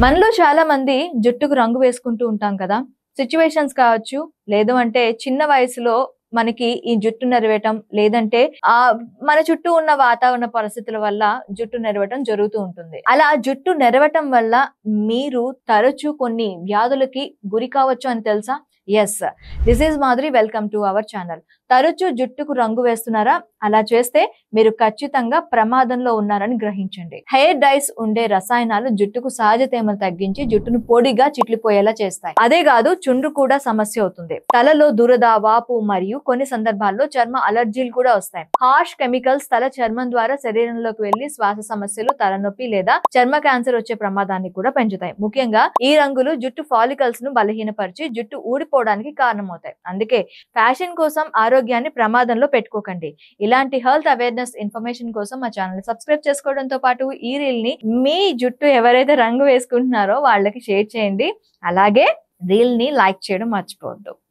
మనలో చాలా మంది జుట్టుకు రంగు వేసుకుంటూ ఉంటాం కదా. సిట్యుయేషన్స్ కావచ్చు, లేదు అంటే చిన్న వయసులో మనకి ఈ జుట్టు నెరవేయటం, లేదంటే మన చుట్టూ ఉన్న వాతావరణ పరిస్థితుల వల్ల జుట్టు నెరవటం జరుగుతూ ఉంటుంది. అలా జుట్టు నెరవటం వల్ల మీరు తరచూ కొన్ని వ్యాధులకి గురి కావచ్చు అని తెలుసా? Yes, this is Madhuri. Welcome to our channel. తరచూ జుట్టుకు రంగు వేస్తున్నారా? అలా చేస్తే మీరు ఖచ్చితంగా ప్రమాదంలో ఉన్నారని గ్రహించండి. హెయిర్ డైస్ ఉండే రసాయనాలు జుట్టుకు సహజ తేమను తగ్గించి జుట్టును పొడిగా చిట్లిపోయేలా చేస్తాయి. అదే కాదు, చుండ్రు కూడా సమస్య అవుతుంది. తలలో దురద, వాపు మరియు కొన్ని సందర్భాల్లో చర్మ అలర్జీలు కూడా వస్తాయి. హార్ష్ కెమికల్స్ తల చర్మం ద్వారా శరీరంలోకి వెళ్లి శ్వాస సమస్యలు, తలనొప్పి లేదా చర్మ క్యాన్సర్ వచ్చే ప్రమాదాన్ని కూడా పెంచుతాయి. ముఖ్యంగా ఈ రంగులు జుట్టు ఫాలికల్స్ ను బలహీనపరిచి జుట్టు ఊడిపోవడానికి కారణమవుతాయి. అందుకే ఫ్యాషన్ కోసం ఆరోగ్యాన్ని ప్రమాదంలో పెట్టుకోకండి. ఇలాంటి హెల్త్ అవేర్నెస్ ఇన్ఫర్మేషన్ కోసం మా ఛానల్ సబ్స్క్రైబ్ చేసుకోవడంతో పాటు ఈ రీల్ ని మీ జుట్టు ఎవరైతే రంగు వేసుకుంటున్నారో వాళ్ళకి షేర్ చేయండి. అలాగే రీల్ ని లైక్ చేయడం మర్చిపోవద్దు.